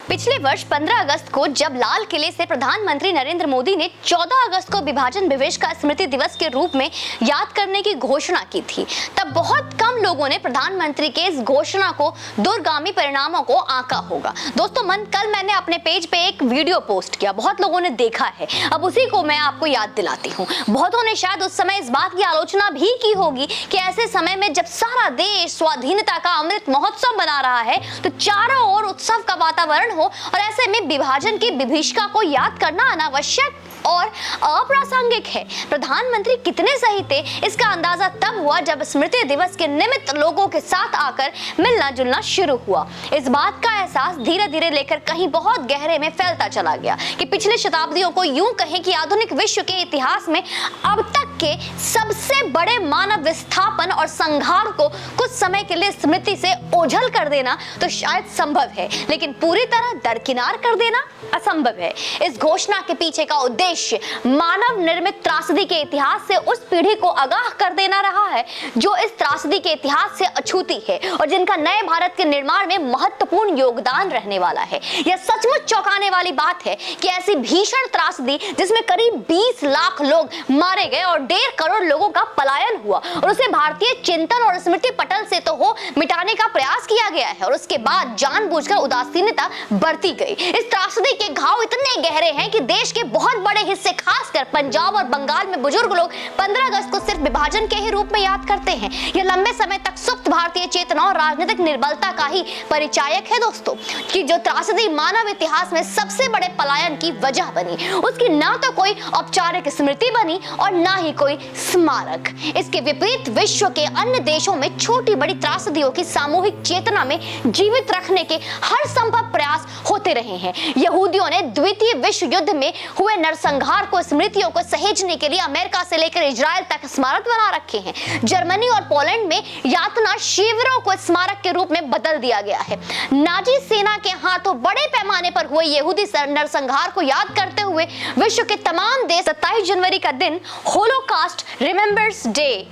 पिछले वर्ष 15 अगस्त को जब लाल किले से प्रधानमंत्री नरेंद्र मोदी ने 14 अगस्त को विभाजन विवेश का स्मृति दिवस के रूप में याद करने की घोषणा की थी, तब बहुत कम लोगों ने प्रधानमंत्री के इस घोषणा को दूरगामी परिणामों को आंका होगा। दोस्तों कल मैंने अपने पेज पे एक वीडियो पोस्ट किया, बहुत लोगों ने देखा है, अब उसी को मैं आपको याद दिलाती हूँ। बहुतों ने शायद उस समय इस बात की आलोचना भी की होगी कि ऐसे समय में जब सारा देश स्वाधीनता का अमृत महोत्सव मना रहा है तो चारों ओर उत्सव का वातावरण हो और ऐसे में विभाजन की विभीषिका को याद करना अनावश्यक और अप्रासंगिक है। प्रधानमंत्री कितने सही थे इसका अंदाजा तब हुआ जब स्मृति दिवस के निमित्त लोगों के साथ आकर मिलना जुलना शुरू हुआ। इस बात का एहसास धीरे धीरे लेकर कहीं बहुत गहरे में फैलता चला गया कि पिछले शताब्दियों को यूं कहें कि आधुनिक विश्व के इतिहास में अब तक के सबसे बड़े मानव विस्थापन और संहार को कुछ समय के लिए स्मृति से ओझल कर देना तो शायद संभव है, लेकिन पूरी तरह दरकिनार कर देना असंभव है। इस घोषणा के पीछे का उद्देश्य मानव निर्मित त्रासदी के इतिहास से उस पीढ़ी को आगाह कर देना रहा है जो इस त्रासदी के इतिहास से अछूती है और जिनका नए भारत के निर्माण में महत्वपूर्ण योगदान रहने वाला है। यह सचमुच चौंकाने वाली बात है कि ऐसी भीषण त्रासदी जिसमें करीब 20 लाख लोग मारे गए और 1.5 करोड़ लोगों का पलायन हुआ और उसे भारतीय चिंतन और स्मृति पटल से तो हो मिटाने का प्रयास किया गया है और उसके बाद जानबूझकर उदासीनता बरती गई। इस त्रासदी के घाव इतने गहरे हैं कि देश के बहुत बड़े हिस्से खासकर पंजाब और बंगाल में बुजुर्ग लोग 15 अगस्त को सिर्फ विभाजन के ही रूप में याद करते हैं। यह लंबे समय तक सुप्त भारतीय चेतना और राजनीतिक निर्बलता का ही परिचायक है दोस्तों, कि जो त्रासदी मानव इतिहास में सबसे बड़े पलायन की वजह बनी, उसकी ना तो कोई औपचारिक स्मृति बनी और ना ही कोई स्मारक। इसके विपरीत विश्व के अन्य देशों में छोटी बड़ी त्रासदियों की सामूहिक चेतना में जीवित रखने के हर संभव प्रयास होते रहे हैं। यहूदियों ने द्वितीय विश्व युद्ध में हुए नरसंहार को स्मृतियों को सहेजने के लिए अमेरिका से लेकर इजराइल तक स्मारक बना रखे हैं। जर्मनी और पोलैंड में यातना शिविरों को स्मारक के रूप में बदल दिया गया है। नाजी सेना के हाथों बड़े पैमाने पर हुए यहूदी नरसंहार को याद करते हुए विश्व के तमाम देश 27 जनवरी का दिन होलोकास्ट रिमेम्बर्स डे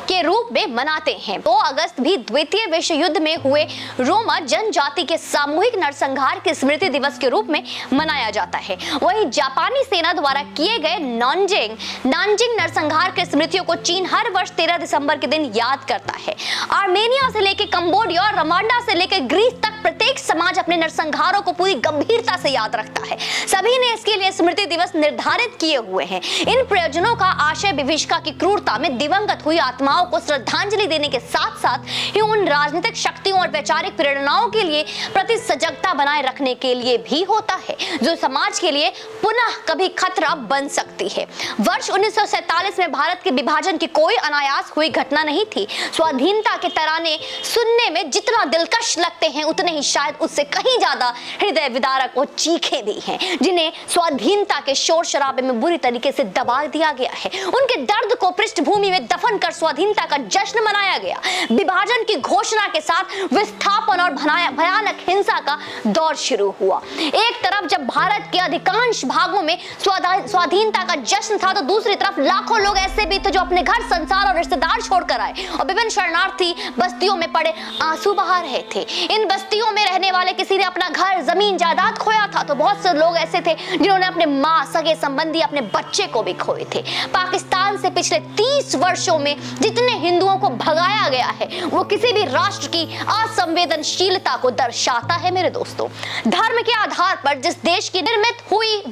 के रूप में मनाते हैं। 2 अगस्त भी द्वितीय विश्व युद्ध में हुए रोमा जनजाति के सामूहिक नरसंहार के स्मृति दिवस के रूप में मनाया जाता है। वहीं जापानी सेना द्वारा किए गए नानजिंग नरसंहार के स्मृतियों को चीन हर वर्ष 13 दिसंबर के दिन याद करता है। आर्मेनिया से लेकर कंबोडिया और रवांडा से लेकर ग्रीस तक प्रत्येक समाज अपने नरसंहारों को पूरी गंभीरता से याद रखता है। सभी ने इसके लिए स्मृति दिवस निर्धारित किए हुए हैं। इन प्रयोजनों का आशय विभीषिका की क्रूरता में दिवंगत हुई आत्मा को श्रद्धांजलि देने के साथ साथ ही उन राजनीतिक शक्तियों और वैचारिक प्रेरणाओं के लिए प्रति सजगता बनाए रखने के लिए भी होता है जो समाज के लिए पुनः कभी खतरा बन सकती है। वर्ष 1947 में भारत के विभाजन की कोई अनायास हुई घटना नहीं थी। स्वाधीनता के तराने सुनने में जितना दिलकश लगते हैं उतने ही शायद उससे कहीं ज्यादा हृदय विदारक और चीखें भी हैं जिन्हें स्वाधीनता के शोर शराबे में बुरी तरीके से दबा दिया गया है। उनके दर्द को पृष्ठभूमि में दफन कर स्वाधीनता का जश्न मनाया गया। विभाजन की घोषणा के साथ विस्थापन और भयानक हिंसा का दौर शुरू हुआ। एक तरफ जब भारत के अधिकांश भागों में स्वाधीनता का जश्न था तो दूसरी तरफ लाखों लोग ऐसे भी थे जो अपने घर संसार और रिश्तेदार छोड़कर आए और विभिन्न शरणार्थी बस्तियों में पड़े आंसू बहा रहे थे। इन बस्तियों में रहने वाले किसी ने अपना घर जमीन जायदाद खोया था तो बहुत से लोग ऐसे थे जिन्होंने अपने मां सगे संबंधी अपने बच्चे को भी खोए थे। पाकिस्तान से पिछले 30 वर्षों में जितने हिंदुओं को भगाया गया है वो किसी भी राष्ट्र की असंवेदनशीलता को दर्शाता है मेरे दोस्तों। धर्म के आधार पर जिस देश की निर्मित हुई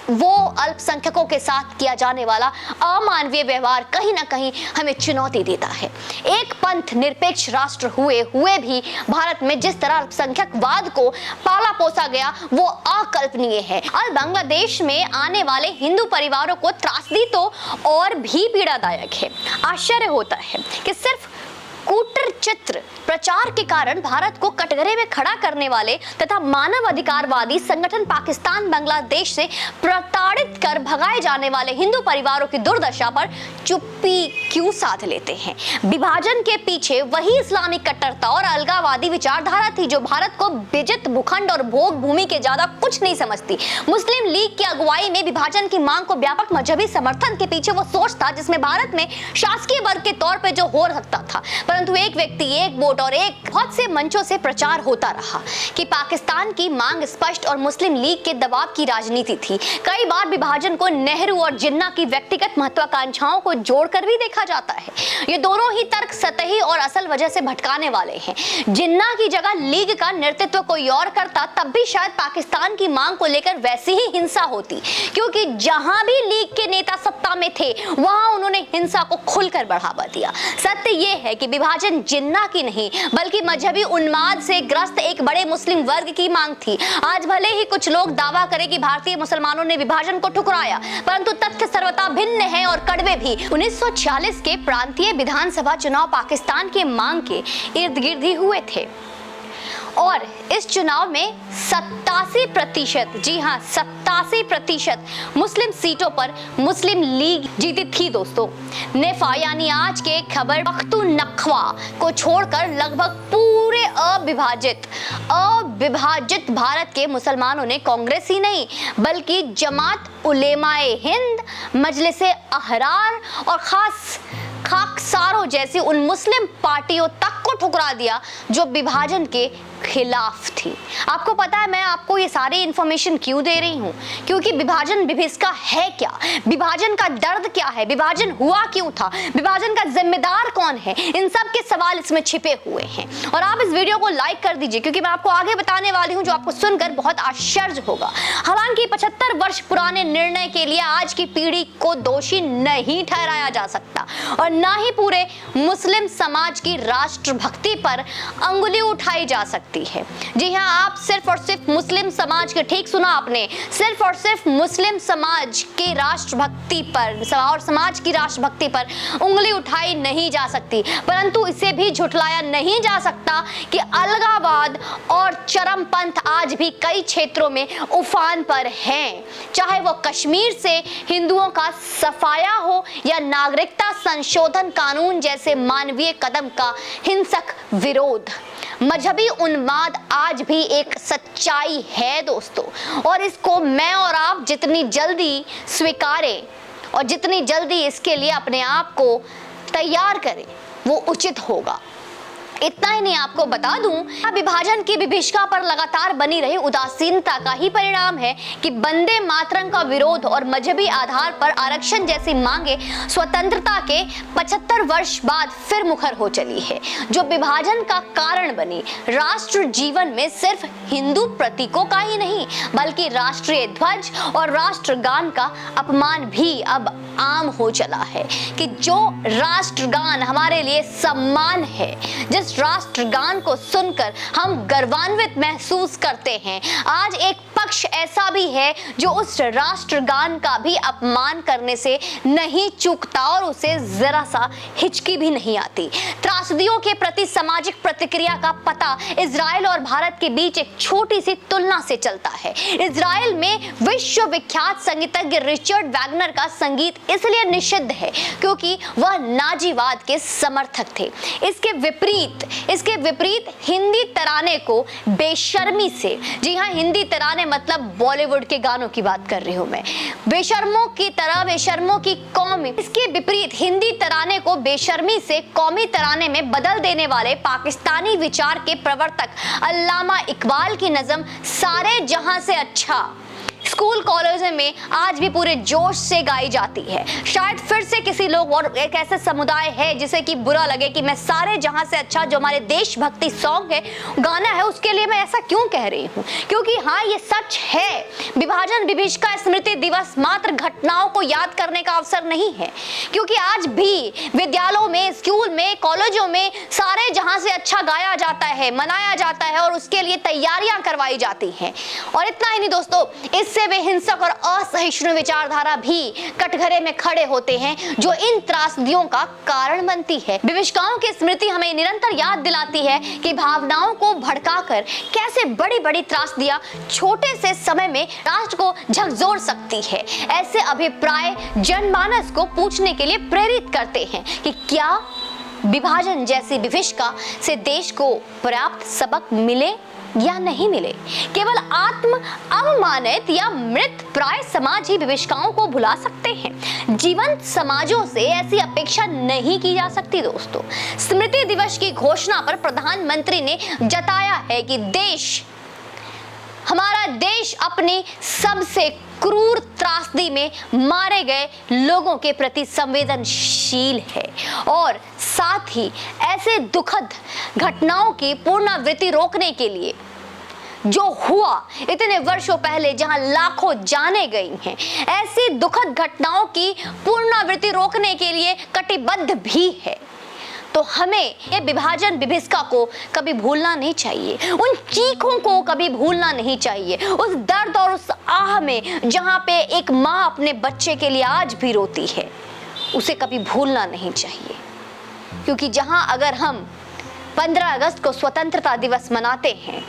वो अल्पसंख्यकों के साथ किया जाने वाला अमानवीय व्यवहार कहीं ना कहीं हमें चुनौती देता है। एक पंथ निरपेक्ष राष्ट्र हुए भी भारत में जिस तरह अल्पसंख्यकवाद को पाला पोसा गया वो अकल्पनीय है। और बांग्लादेश में आने वाले हिंदू परिवारों को त्रासदी तो और भी पीड़ादायक है। आश्चर्य होता है कि सिर्फ कूटर चित्र प्रचार के कारण भारत को कटघरे में खड़ा करने वाले तथा मानव अधिकारवादी संगठन पाकिस्तान बांग्लादेश से प्रताड़ित कर भगाए जाने वाले हिंदू परिवारों की दुर्दशा पर चुप्पी क्यों साध लेते हैं। विभाजन के पीछे वही इस्लामिक कट्टरता और अलगावादी विचारधारा थी जो भारत को विजित भूखंड और भोग भूमि के ज्यादा कुछ नहीं समझती। मुस्लिम लीग की अगुवाई में विभाजन की मांग को व्यापक मजहबी समर्थन के पीछे वो सोच था जिसमें भारत में शासकीय वर्ग के तौर पर जो हो सकता था परंतु एक व्यक्ति, एक वोट और एक बहुत से मंचों से प्रचार होता रहा कि पाकिस्तान की मांग स्पष्ट और मुस्लिम लीग के दबाव की राजनीति थी। कई बार विभाजन को नेहरू और जिन्ना की व्यक्तिगत महत्वाकांक्षाओं को जोड़कर भी देखा जाता है। ये दोनों ही तर्क सतही और असल वजह से भटकाने वाले हैं। जिन्ना की जगह लीग का नेतृत्व कोई और करता तब भी शायद पाकिस्तान की मांग को लेकर वैसी ही हिंसा होती, क्योंकि जहां भी लीग के नेता सत्ता में थे वहां उन्होंने हिंसा को खुलकर बढ़ावा दिया। सत्य यह है कि विभाजन जिन्ना की नहीं बल्कि मजहबी उन्माद से ग्रस्त एक बड़े मुस्लिम वर्ग की मांग थी। आज भले ही कुछ लोग दावा करें कि भारतीय मुसलमानों ने विभाजन को ठुकराया, परंतु तथ्य सर्वथा भिन्न है और कड़वे भी। 1946 के प्रांतीय विधानसभा चुनाव पाकिस्तान के मांग के इर्द गिर्द ही हुए थे और इस चुनाव में 87%, जी हाँ 87% मुस्लिम सीटों पर मुस्लिम लीग जीती थी दोस्तों। नेफा यानी आज के खैबर पख्तूनख्वा को छोड़कर लगभग पूरे अविभाजित भारत के मुसलमानों ने कांग्रेस ही नहीं बल्कि जमात उलेमाए हिंद, मजलिसे अहरार और खाकसारों जैसी उन मुस्लिम पार्टियों तक को ठुकरा दिया जो विभाजन के खिलाफ थी। आपको पता है मैं आपको ये सारी इंफॉर्मेशन क्यों दे रही हूँ? क्योंकि विभाजन विभीषिका है क्या, विभाजन का दर्द क्या है, विभाजन हुआ क्यों था, विभाजन का जिम्मेदार कौन है, इन सब के सवाल इसमें छिपे हुए हैं। और आप इस वीडियो को लाइक कर दीजिए क्योंकि मैं आपको आगे बताने वाली हूँ जो आपको सुनकर बहुत आश्चर्य होगा। हालांकि 75 वर्ष पुराने निर्णय के लिए आज की पीढ़ी को दोषी नहीं ठहराया जा सकता और ना ही पूरे मुस्लिम समाज की राष्ट्रभक्ति पर अंगुली उठाई जा सकती है। जी हाँ, आप सिर्फ और सिर्फ मुस्लिम समाज के, ठीक सुना आपने, सिर्फ और सिर्फ मुस्लिम समाज की राष्ट्रभक्ति पर और समाज की राष्ट्रभक्ति पर उंगली उठाई नहीं जा सकती, परंतु इसे भी झुठलाया नहीं जा सकता कि अलगाववाद और चरमपंथ आज भी कई क्षेत्रों में उफान पर हैं। चाहे वो कश्मीर से हिंदुओं का सफाया हो या नागरिकता संशोधन कानून जैसे मानवीय कदम का हिंसक विरोध, मजहबी उन्माद आज भी एक सच्चाई है दोस्तों। और इसको मैं और आप जितनी जल्दी स्वीकारें और जितनी जल्दी इसके लिए अपने आप को तैयार करें वो उचित होगा। इतना ही नहीं, आपको बता दूं, विभाजन की विभीषिका पर लगातार बनी रही उदासीनता का ही परिणाम है कि वंदे मातरम का विरोध और मजहबी आधार पर आरक्षण जैसी मांगे स्वतंत्रता के 75 वर्ष बाद फिर मुखर हो चली है, जो विभाजन का कारण बनी। राष्ट्र जीवन में सिर्फ हिंदू प्रतीकों का ही नहीं बल्कि राष्ट्रीय ध्वज और राष्ट्रगान का अपमान भी अब आम हो चला है कि जो राष्ट्रगान हमारे लिए सम्मान है, जिस राष्ट्रगान को सुनकर हम गर्वान्वित महसूस करते हैं, आज एक पक्ष ऐसा भी है जो उस राष्ट्रगान का भी अपमान करने से नहीं चूकता और उसे जरा सा हिचकी भी नहीं आती। त्रासदियों के प्रति सामाजिक प्रतिक्रिया का पता इजराइल और भारत के बीच एक छोटी सी तुलना से चलता है। इजराइल में विश्वविख्यात संगीतज्ञ रिचर्ड वैगनर का संगीत इसलिए निषिद्ध है क्योंकि वह नाजीवाद के समर्थक थे। इसके विपरीत हिंदी तराने को बेशर्मी से, जी हाँ हिंदी तराने मतलब बॉलीवुड के गानों की बात कर रही हूं मैं, बेशर्मों की कौम, इसके विपरीत हिंदी तराने को बेशर्मी से कौमी तराने में बदल देने वाले पाकिस्तानी विचार के प्रवर्तक अल्लामा इकबाल की नज़म सारे जहां से अच्छा स्कूल कॉलेजों में आज भी पूरे जोश से गाई जाती है। शायद फिर से किसी लोग और एक ऐसे समुदाय है जिसे कि बुरा लगे कि मैं सारे जहां से अच्छा जो हमारे देशभक्ति सॉन्ग है, गाना है, उसके लिए मैं ऐसा क्यों कह रही हूँ, क्योंकि हाँ ये सच है, विभाजन विभीषिका स्मृति दिवस मात्र घटनाओं को याद करने का अवसर नहीं है, क्योंकि आज भी विद्यालयों में, स्कूल में, कॉलेजों में सारे जहां से अच्छा गाया जाता है, मनाया जाता है और उसके लिए तैयारियां करवाई जाती हैं। और इतना ही नहीं दोस्तों, इससे वे हिंसक और असहिष्णु विचारधारा भी कटघरे में खड़े होते हैं जो इन त्रासदियों का कारण बनती है। विभीषिकाओं की स्मृति हमें निरंतर याद दिलाती है कि भावनाओं को भड़काकर कैसे बड़ी बड़ी त्रासदियां छोटे से समय में राष्ट्र को झकझोर सकती है। ऐसे अभिप्राय जनमानस को पूछने के लिए प्रेरित करते हैं कि क्या विभाजन जैसी विभीषिका से देश को पर्याप्त सबक मिले या नहीं मिले। केवल आत्म अवमानित या मृत प्राय समाज ही विभीषिकाओं को भुला सकते हैं। जीवंत समाजों से ऐसी अपेक्षा नहीं की जा सकती दोस्तों। स्मृति दिवस की घोषणा पर प्रधानमंत्री ने जताया है कि हमारा देश अपनी सबसे क्रूर त्रासदी में मारे गए लोगों के प्रति संवेदनशील है और साथ ही ऐसे दुखद घटनाओं की पुनरावृत्ति रोकने के लिए जो हुआ इतने वर्षों पहले, जहां लाखों जाने गई हैं, ऐसी दुखद घटनाओं की पुनरावृत्ति रोकने के लिए कटिबद्ध भी है। तो हमें ये विभाजन विभिषका को कभी भूलना नहीं चाहिए, उन चीखों को कभी भूलना नहीं चाहिए, उस दर्द और उस आह में जहां पे एक माँ अपने बच्चे के लिए आज भी रोती है, उसे कभी भूलना नहीं चाहिए। क्योंकि जहां अगर हम 15 अगस्त को स्वतंत्रता दिवस मनाते हैं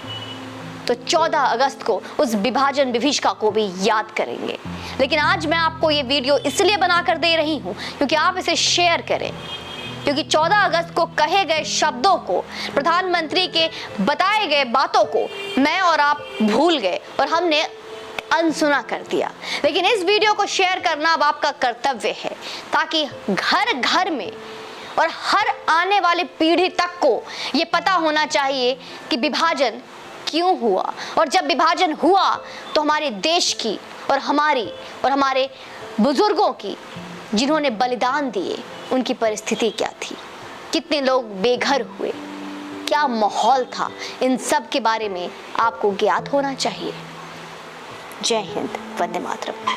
तो 14 अगस्त को उस विभाजन विभिषका को भी याद करेंगे। लेकिन आज मैं आपको ये वीडियो इसलिए बनाकर दे रही हूँ क्योंकि आप इसे शेयर करें, क्योंकि 14 अगस्त को कहे गए शब्दों को, प्रधानमंत्री के बताए गए बातों को मैं और आप भूल गए और हमने अनसुना कर दिया। लेकिन इस वीडियो को शेयर करना अब आपका कर्तव्य है, ताकि घर घर में और हर आने वाली पीढ़ी तक को ये पता होना चाहिए कि विभाजन क्यों हुआ, और जब विभाजन हुआ तो हमारे देश की और हमारे बुजुर्गों की, जिन्होंने बलिदान दिए, उनकी परिस्थिति क्या थी, कितने लोग बेघर हुए, क्या माहौल था, इन सब के बारे में आपको ज्ञात होना चाहिए। जय हिंद, वंदे मातरम।